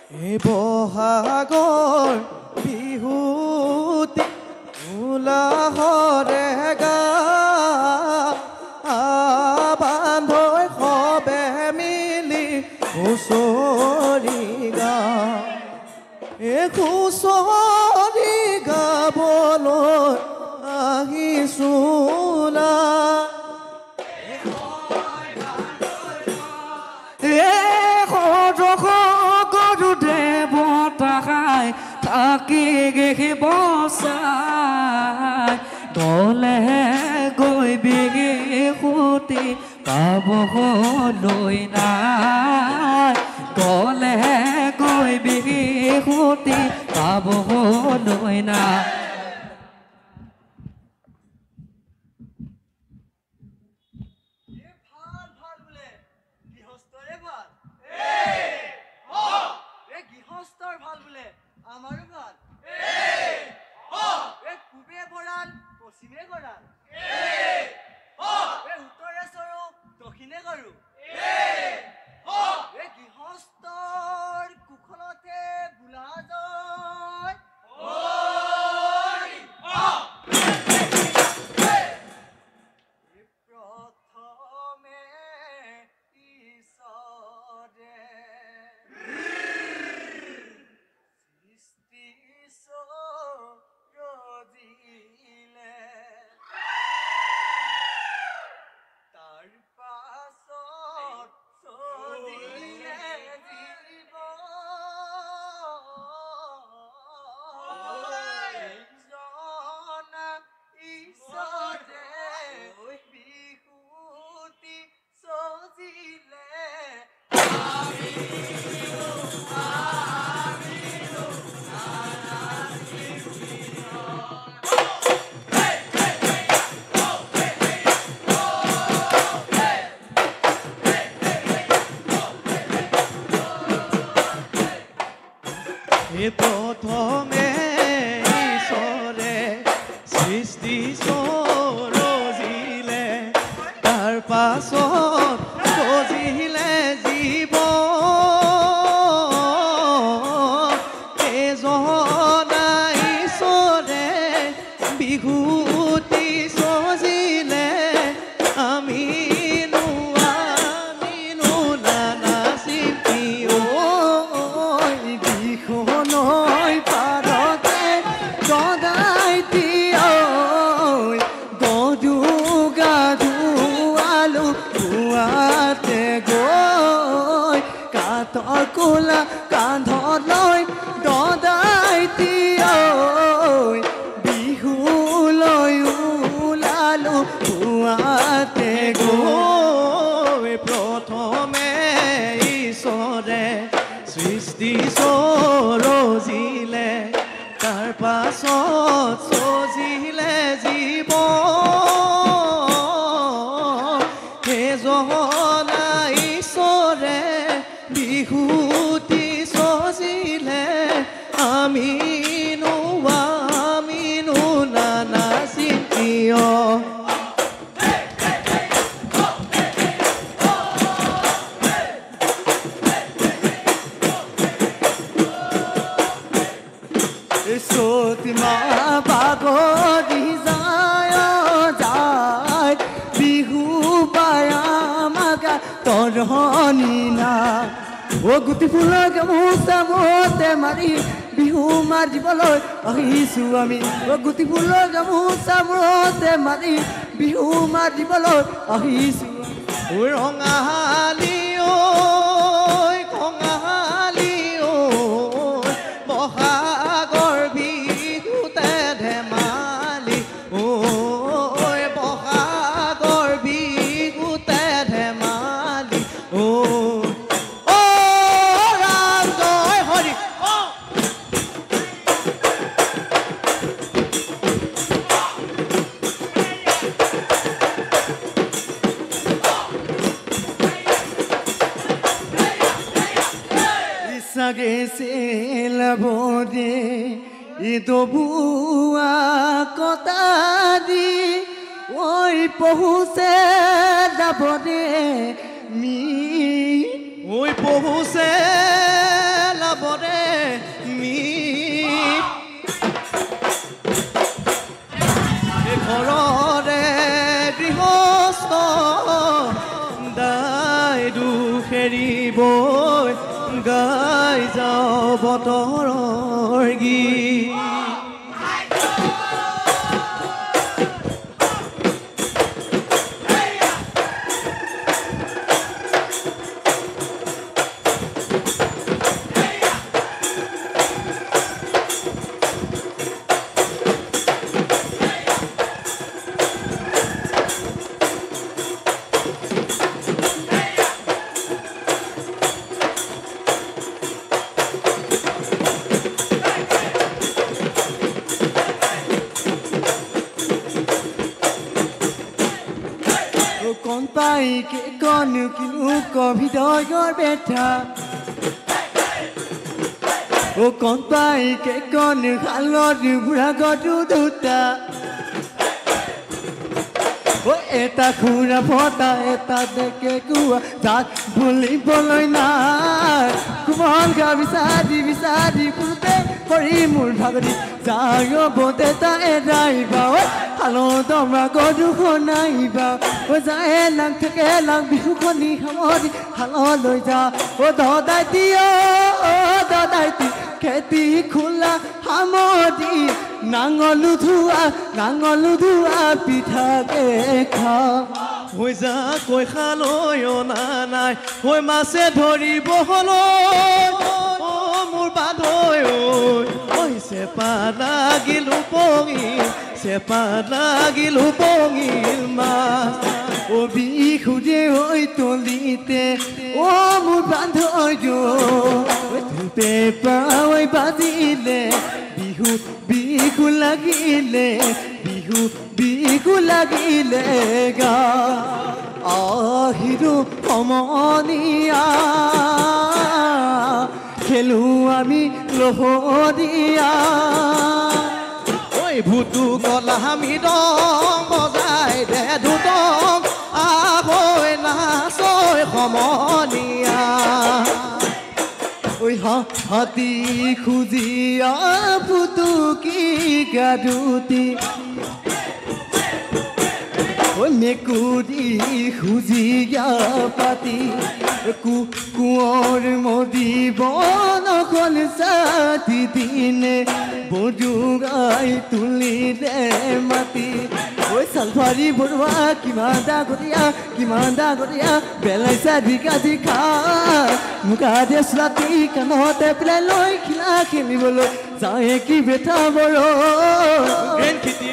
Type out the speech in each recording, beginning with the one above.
এই বহাগৰ বিহুতি উলাহৰে গা বান্ধৈ সবে মিলি হুঁচৰি গা হুঁচৰি গাবলৈ আহিছোলা থাকি গে বসাই দলে গৈ বিগে খুতি পাবলৈ নাই দলে গৈ বিগে খুতি পাবলৈ নাই আমাৰো ভাল পূবে ভৰাল পশ্চিমে গৰাল উত্তৰে চৰো দক্ষিণে গৰু গৃহস্থৰ কুশলতে বোলা যায় প্ৰথমে ঈশ্বৰে প্ৰথমে ঈশ্বৰে সৃষ্টি ৰচিলে তাৰ পাছত সজিলে জীৱ এজনা ঈশ্বৰে বিহুতি সজিলে আমি কোলা কান্ধত লৈ দদাই বিহু লৈ ওলালো পুৱাতে গৈ প্ৰথমে ঈশ্বৰে সৃষ্টি ৰচিলে তাৰ পাছত সজিলে জীৱ এজনা ঈশ্বৰে বিহুতি সজিলে আমিনো নানাচিম কিয় সতীমা বাগৰি যায় বিহু পায়ামাগা তৰণি না গুটি ফুলৰ গামোচা মতে মাৰি বিহু মাৰিবলৈ আহিছো আমি গুটি ফুলৰ গামোচা মতে মাৰি বিহু মাৰিবলৈ আহিছো ৰঙালী কঙালী বহাগৰ বিহুতে ধেমালি বহাগৰ বিহুতে ধেমালি Sagesel bode idobua kotadi oi pohuse dabode mi oi pohuse labode খেৰিবই গাই যাওঁ বতৰৰ গীত con tay cái con nữ cứu có bị đói gói bét thà ô con tay cái con nữ khăn lo nữ ra có chú tu ta ô eta khura phota eta de ke kuwa dat buli boloi na kuman ga bisadi pute kori mul bhagari jayo bote ta erai ba halo tomra ko du khonai ba o jae lang thake lang bihu khoni hamori halo loi ja o do dai ti o do dai ti kheti khula hamori nangolu thua pitha ke kha hoi ja koi khaloi ona nai hoi ma se dhori boholoi o mur badoi oi se pa lagilu pongil ma o bihu je oi tolite o mur bandhoi jo te pa oi badile bihu লাগile গা আহিৰো সমনিয়া খেলো আমি লহৰিয়া ঐ ভুতু কলা আমি দং বজাই দে দুদং আহৈ নাচৈ সমনিয়া ঐ হাতী খুজিয়া পুতুকি গাদুতি ঐ মেকুৰী খুজিয়া পাতি কুঁৱৰ মদিব নখন ছাতি দিনে বজুগাই তুলিলে মাতি ঐ চালফাৰী বৰুৱা কিমান ডাগৰীয়া বেলাইছা ঢিকা মুখা দে চুলাতি কাণতে পেলাই লৈ খিলা খেলিবলৈ যায় কি বেটা বৰ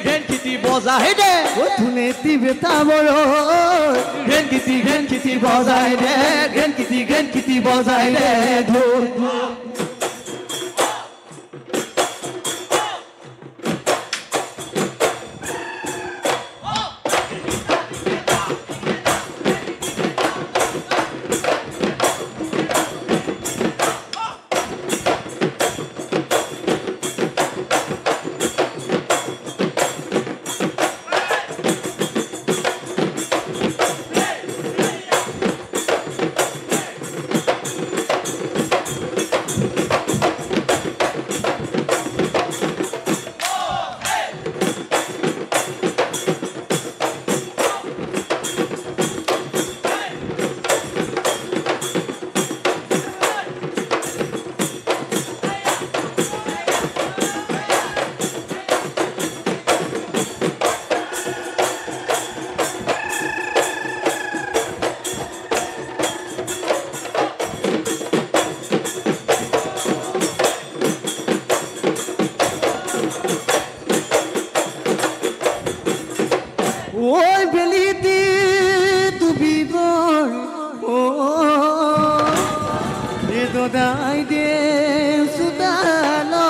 ঘেন খেতি বজাই দে ধুনেতি বেটা বৰ ঘেন খেতি বজাই দে ঘেন খেতি বজাই দে ঢোল oi beliti tu bibor edo dai de sudalo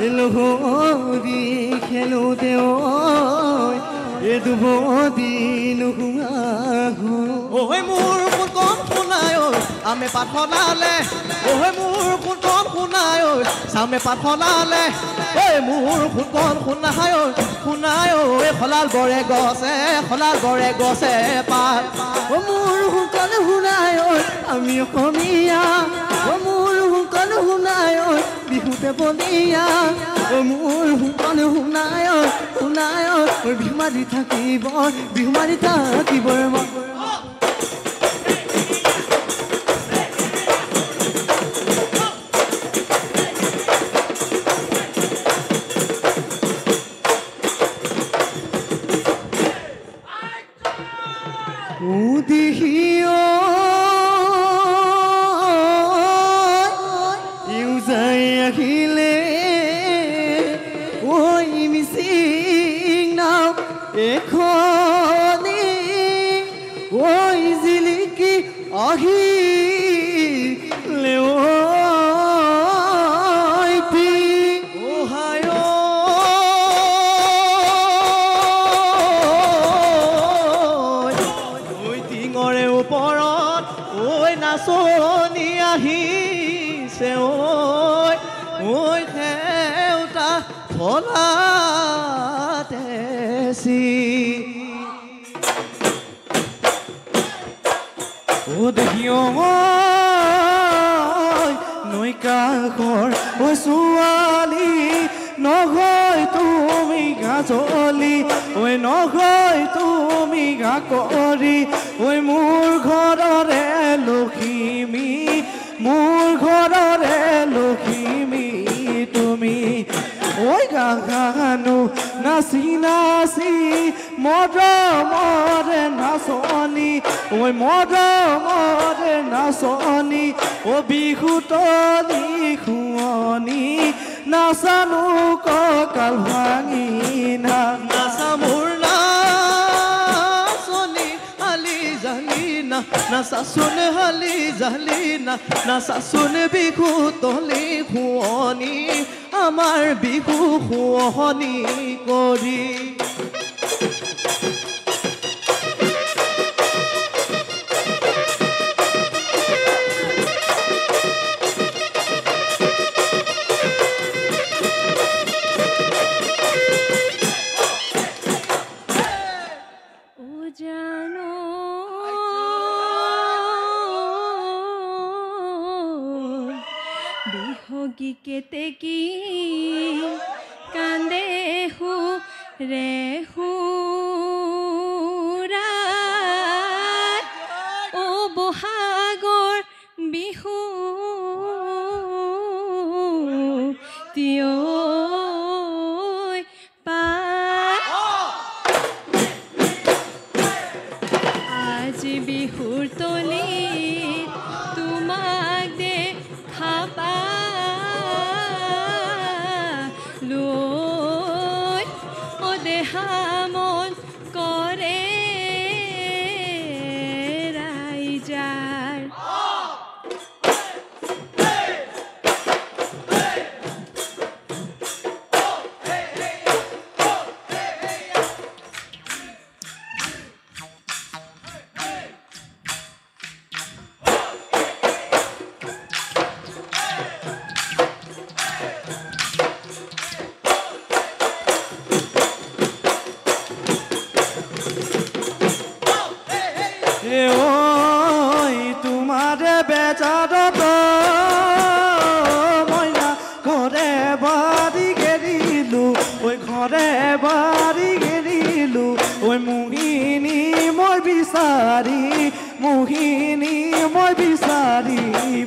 elohori khelo de oi edo bodin oi mur kun kunai oi ame pathonale oi mur kun kunai oi same pathonale oi mur kun kunai oi খলাল বৰে গছে পা ও মোৰ হুকন শুনাই ঐ আমি অসমীয়া ও মোৰ হুকন শুনাই ঐ বিহুতে বলিয়া ও মোৰ হুকন শুনাই ঐ বিহু মাৰি থাকিব লেৱৈতি টিঙৰে ওপৰত ঐ নাচনি আহিছে ঐ সেউতা ফলাতেছি ও দেখিও নৈ কাষৰ ঐ ছোৱালী নহয় তুমি গাজলি ঐ নহয় তুমি গা কৰি ঐ মোৰ ঘৰৰে লখিমী মোৰ ঘৰৰে লখিমী তুমি ঐ গানো নাচি নাচি মৰমৰে নাচনি ঐ মৰমৰে নাচনি ও বিহুতলি শুৱনি নাচানো কঁকাল ভাঙি নাচা মোৰ নাচনি হালি জালি না নাচাচোন হালি জালি না নাচাচোন বিহু তলি শুৱনি আমাৰ বিহু শুৱনি কৰি বিহগী কেতেকী কান্দে হু ৰে সুৰাত ও বহাগৰ বিহু তিয়ৈ পাত আজি বিহুৰ তলিত তোমাক দেখা লৈ ও দেহা মন কৰে ৰাইজাৰ তোমাৰে বেজাৰত মইনা ঘৰে বাৰী গেৰিলো ঐ ঘৰে বাৰী গেৰিলো ঐ মোহিনী মই বিচাৰি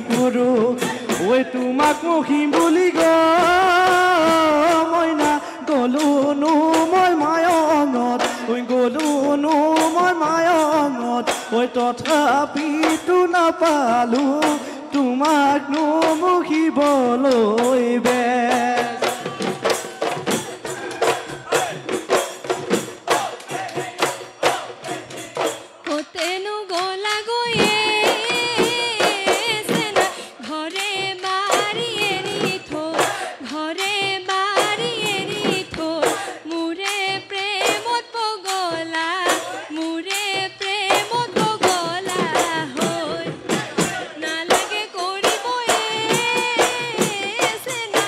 ফুৰো ঐ তোমাক মহিম বুলি মইনা গলোনো মই মায়ঙত ঐ গলোনো মই মায়ঙত ঐ তথাপিতো নাপালো তোমাক নমহিবলৈ বেজ কতেনো গলা গৈয়ে সেনা ঘৰে বাৰী এৰি থৈ ঘৰে বাৰী এৰি থৈ মোৰে প্ৰেমত পগলা মোৰে প্ৰেমত পগলা হৈ নালাগে কৰিব সেনা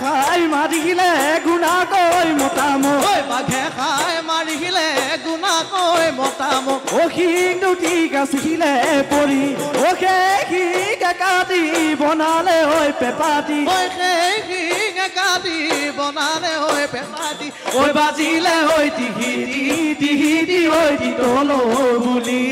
খাই মাৰিলে গুণাকৈ মতামো ঐ বাঘে খাই মাৰিলে গুণাকৈ মতামক অ শিং দুটি গাছিলে পৰি অ শিং কাটি বনালে ঐ পেপাটি ঐ সেই শিং কাটি বনালে ঐ পেপাটি ঐ বাজিলে ঐ টিহি ঐ তলো বুলি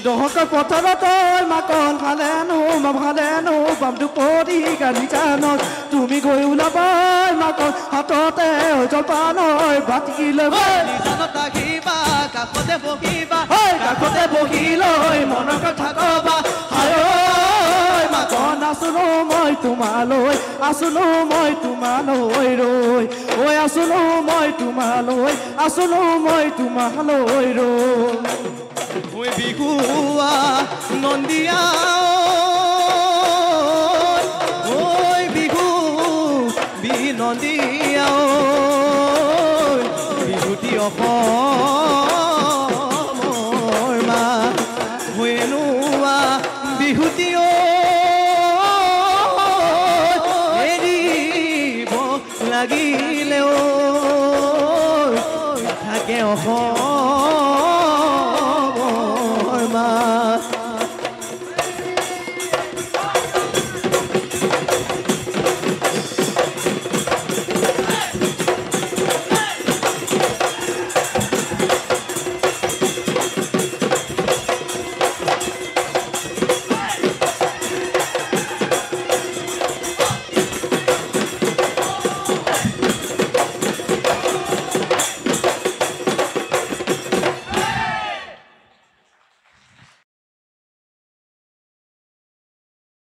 দহকৰ পথাৰত মাকন ভালেনো বামটো পৰি গাড়ী জানত তুমি গৈ ওলাবা মাকন হাততে জলপান বাতি লৈ নিজানত আহিবা কাষতে বহিবা কাষতে বহি লৈ মনৰ কথা কবা হায় মাকন আছোনো মই তোমালৈ আছোনো মই তোমালৈ ৰৈ ঐ আছোনো মই তোমালৈ আছোনো মই তোমালৈ ৰৈ ঐ বিহুৱা নন্দিয়া ঐ বিহু বিনন্দিয়া বিহুতি অসমৰ মা হৈনোৱা বিহুতি এৰিব লাগিলেও থাকে অসম